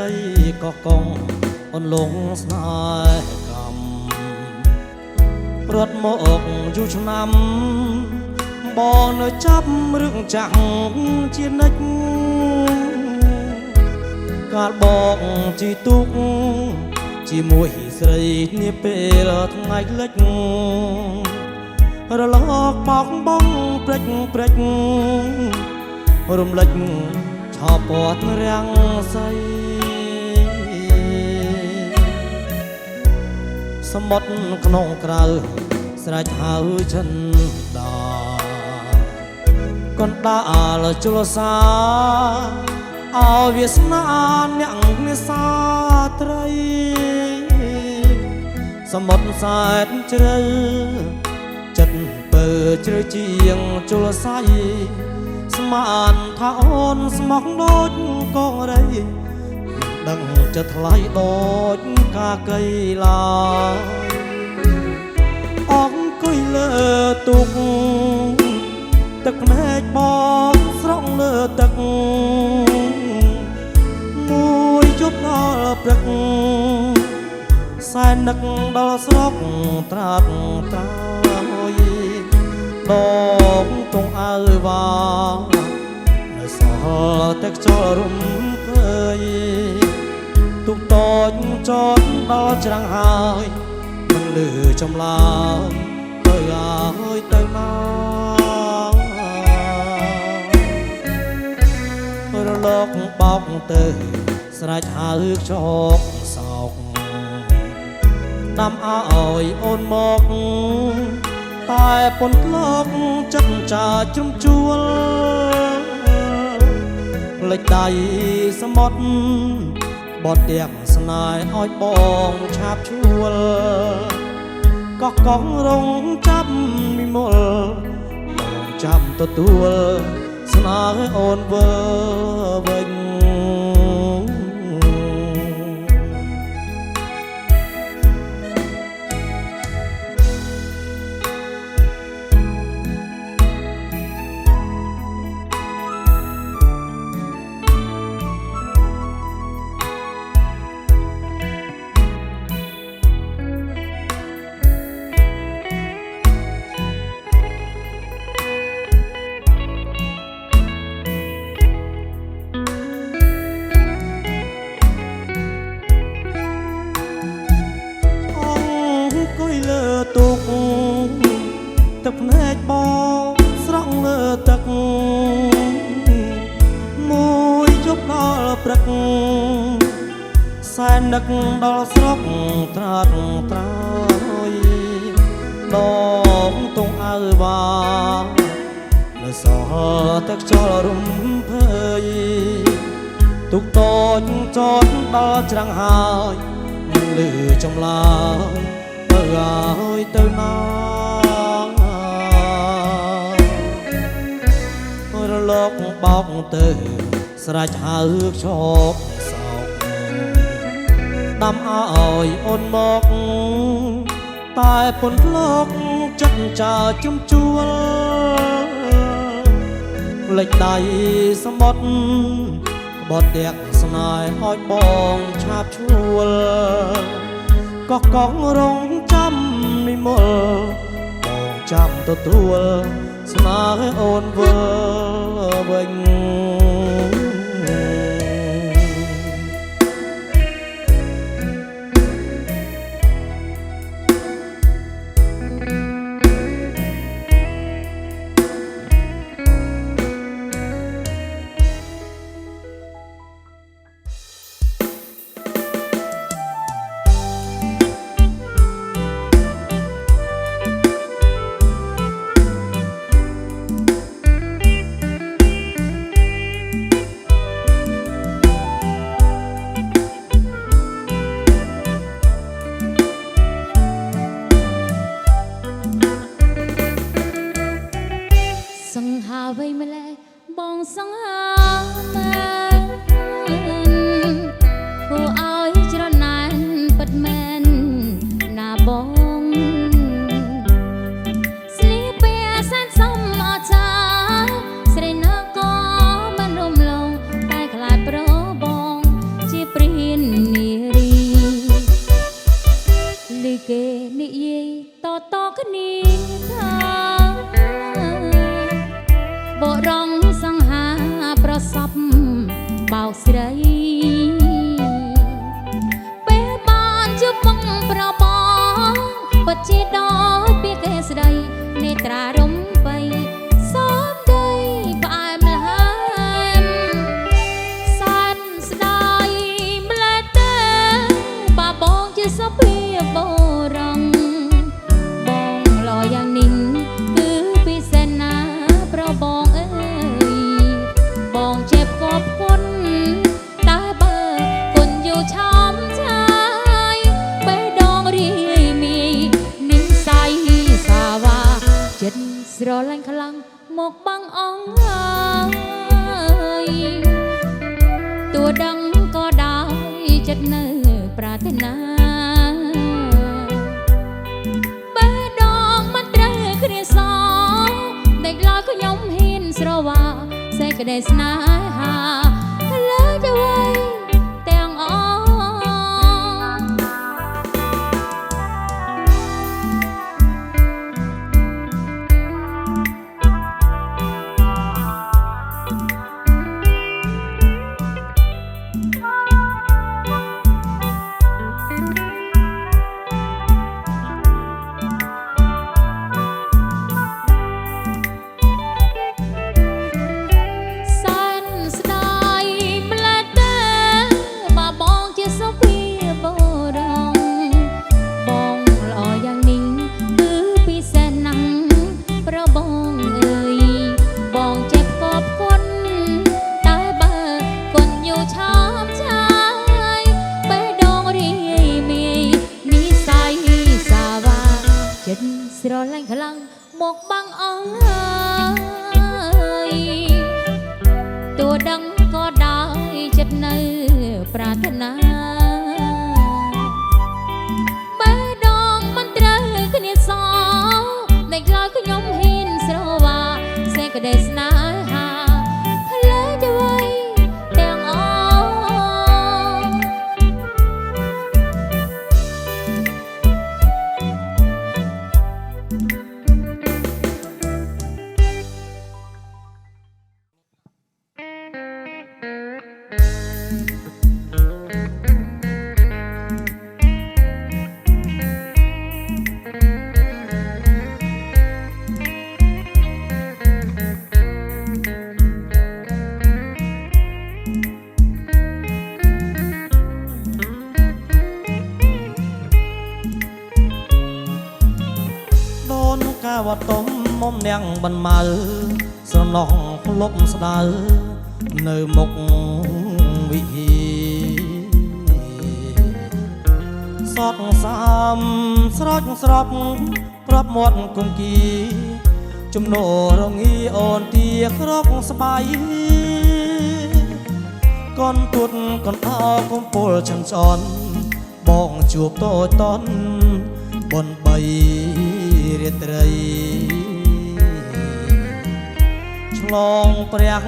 ដីក៏កងអនលងស្នេហ៍កម្មរត់មកយូរឆ្នាំបងនៅចាប់រឿងចាក់ជានិច្ចកាលបងជីទុកជាមួយស្រីនាពេលថ្ងៃលិចរលកបោកបងព្រិចរំលេចឆោពតរាំងសីសមុទ្រក្នុងក្រៅស្រេចហៅចិនដាកណ្ដាលជលសាអោវាសនាអ្នកនេសាត្រីសមុទ្រសែនជ្រៅចិត្តពើជ្រៅជាងជលសាយស្មានថាអូនស្មោះដូចកងរៃដឹងចិត្តថ្លៃដូចកាកៃឡាអង្គុយលើទុកទឹកភ្នែកបងស្រង់លើទឹកមួយជប់ដល់ព្រឹកសែននឹកដល់ស្រុកត្រាត់ត្រាយដងទងអើវ៉ានៅសល់តែខ្យល់រំភើយទុកតូចចតដល់ច្រាំងហើយមិនលឺចំឡើយទៅហើយទៅមករលកបោកទៅស្រេចហៅខ្យល់សោកដាំឲ្យអូនមកតែពន់ក្លោកចិត្តចាជ្រុំជួលលេចដៃសមុទ្របត់ទាំងស្នេហ៍ឲ្យបងឆាបឈួលកោះកងរងចាប់និមលបងចាំទទួលស្នេហ៍អូនវើវិញទុកទឹកភ្នែកបងស្រង់លើទឹកមួយយប់ដល់ព្រឹកសែននឹកដល់ស្រុកត្រាត់ត្រាយដងទងអើវ៉ានៅសល់តែខ្យល់រំភើយទុកតូចចតដល់ច្រាំងហើយមិនលឺចំឡើយទៅហើយទៅណារលកបោកទៅស្រេចហៅខ្យល់សោកដាំឲ្យអូនមកតែពន់ក្លោកចិត្តចាជ្រុំជួលលេចដៃសមុទ្របត់ទាំងស្នេហ៍ឲ្យបងឆាបឈួលកោះកងរងចាំនិមលបងចាំទទួលស្នេហ៍អូនវើវិញ ជាព្រី កស្រីពេលបានជួបបងប្របងពិតជាដោយពីគេស្ដីនេត្រារំបីសំដីផ្អែមល្ហែមសានស្ដាយម្លេះទេបាបងជាសុភាបរងបងលយ៉ាងនេះគឺពិសេសណាប្របងអើយបងចេបកបគុណតែបើគុណอยู่ช้ำใจបេះដូងរីមីនិស័យសាវាចិត្តស្រឡាញ់ខ្លាំងមកបាំងអងហើយតួដឹងក៏ដោយចិត្តនៅប្រាថ្នាបេះដូងមិនត្រូវគ្នាសតែឡើយខ្ញុំហ៊ានស្រវាសេចក្តីស្នេហាលើទៅໄວទាំងអស់ស្រឡាញ់ខ្លាំងមកបាំងអងហើយតួដឹងក៏ដោយចិត្តនៅប្រាថ្នាបេះដូងមិនត្រូវគ្នាសតែឡើយខ្ញុំហ៊ានស្រវាសេចក្តីស្នេហាផ្លែទៅໄວទាំងអស់វត្តទុំមុំនាងបន្មៅស្រណោះលប់ស្ដៅនៅមុខវិហារសតសាមស្រោចស្រប់ប្រាប់មាត់គង្គីជំនោរងាអូនទាក្រកស្បៃកនទួតកនអោកំពុលចង្ចន់បងជួបតូចតន់បនបីរាត្រីឆ្លងព្រះ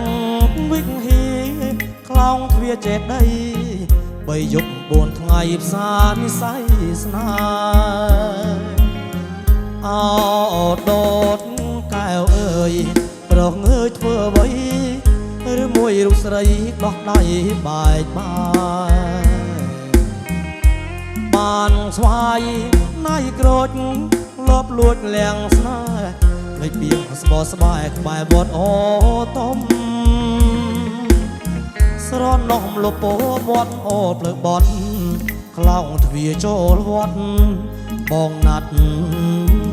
វិហារខ្លោងទ្វាចេតីបីយប់4ថ្ងៃផ្សារនិស័យស្នេហ៍អោដោតកែវអើយប្រុសអើយធ្វើអ្វីឬមួយរូបស្រីដោះដៃបែកបានស្វាយណៃក្រូចលបលួចលៀងស្នេហ៍លេចបៀងស្បស្បែកក្បែរវត្តអូតុំស្រណោះលពោវត្តអូភ្លើបត់ខ្លោងទ្វាចូលវត្តបងណាត់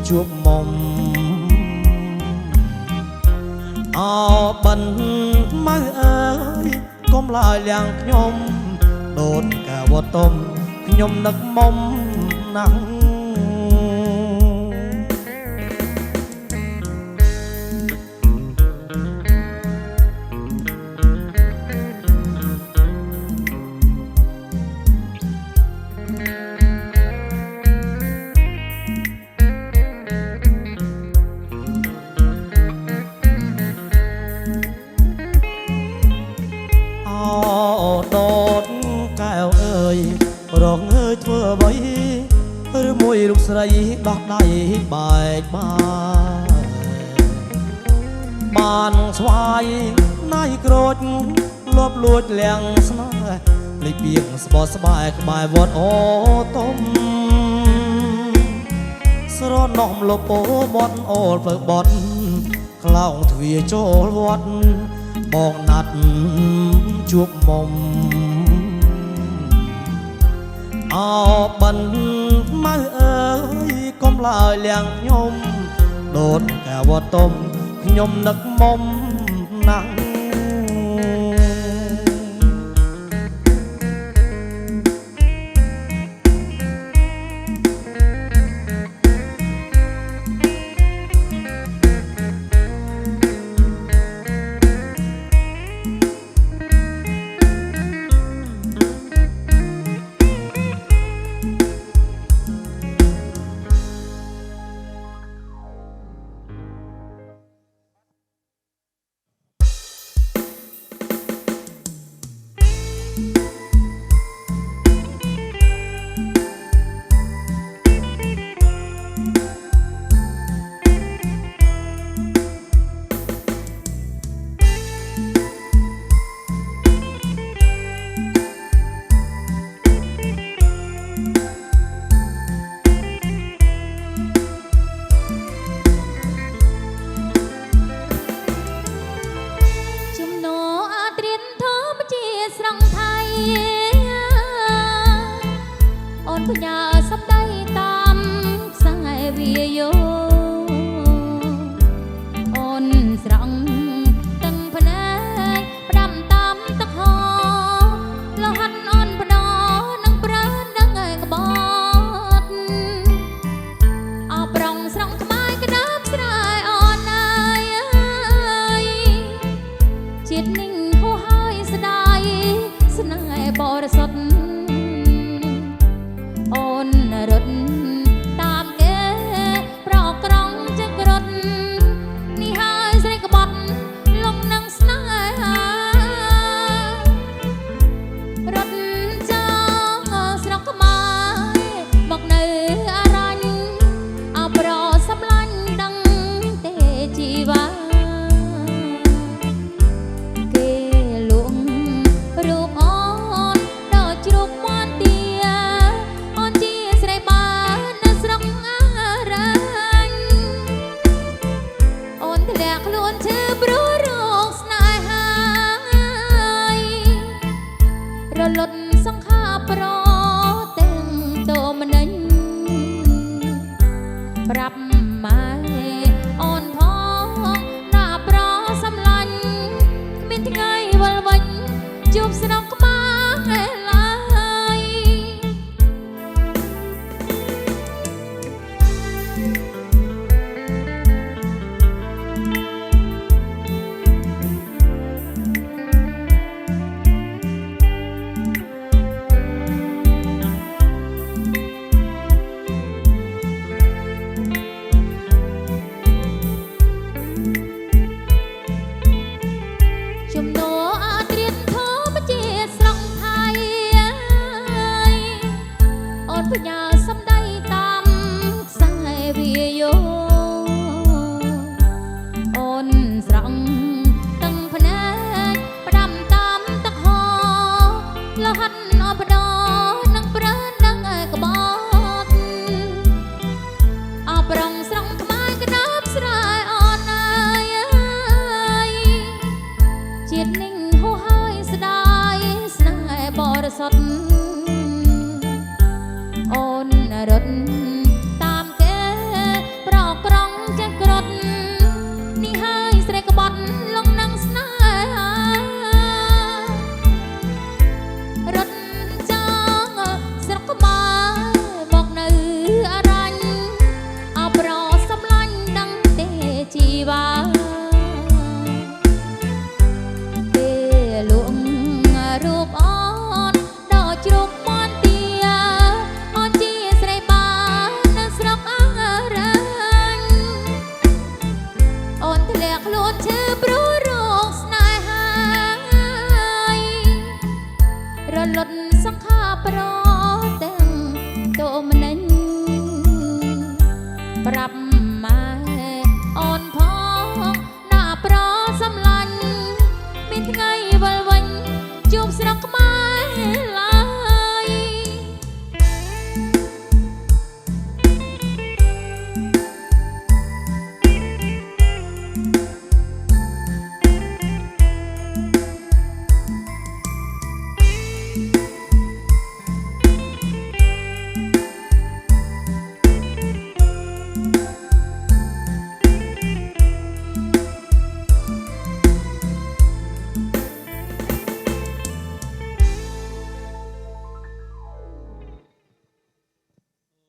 ជួបមុំអោបិនម៉ៅអើយកុំឡើយលៀងខ្ញុំដូនកាវត្តតុំខ្ញុំនឹកមុំណាស់រងអើយធ្វើអ្វីឬមួយរូបស្រីដោះដៃបែកបានស្វាយណៃក្រូចល លបលួចលៀងស្នេហ៍ភ្លេចពីងស្បោស្បាយក្បែរវត្តអូទុំស្រណោមលពោបត់អូលធ្វើបត់ក្លោងទ្វាចូលវត្តបងណាត់ជួបមុំអោបិនម៉ៅអើយកុំឡើយលៀងខ្ញុំដូនកែវត្តទុំខ្ញុំនឹកមុំណាស់พญาสับได้ตามสายวิโยอ่อนสรังตั้งพนักประดำตามตะคอแล้วหันอ่อนพนอนังประดังไงกบอดเอาปรองสรังขมายกระดับสลายอ่อนนายจิตนิ่งหัวหายสดายสนายบริสุทธิ์รถตามแกปลอกกรองจะกรดนี่หายใส่กระบอกลงนั่งสนารถเจ้าสนอกไม้บอกเนื้ออะไรเอาปลอสำลันดังเตจีวาเกลุงรูปอ่อนดอกจุกวันเดียខ្លួនឈឺព្រោះរោគស្នេហារលត់សង្ខារប្រទាំងតមនិញប្រាប់ម៉ែអូនផងណាប្រសម្លាញ់គ្មានថ្ងៃវិលវិញជួបស្នងក្បាលឡើយพญาสับได้ตามสายวิโยอ่อนสรังตั้งพนักประดำตามตะคอแล้วหันออกพดอนังประดังกระบอกเอาปรองสรังขมายกระดับสลายอ่อนนายจิตนิ่งหัวหายสดายสนายบริสุทธิ์อ่อนรถตามแกปลอกกรองจะกรดนี่ให้ใส่กระบอกลงนั่งสนารถจ้างสักมาบอกเนื้ออะไรเอาปลอสำลันดังเตจีวาเตลุงรูปอ่อนดอกจุกมันเตียខ្លួនឈឺព្រោះរោគស្នេហារលត់សង្ខារប្រ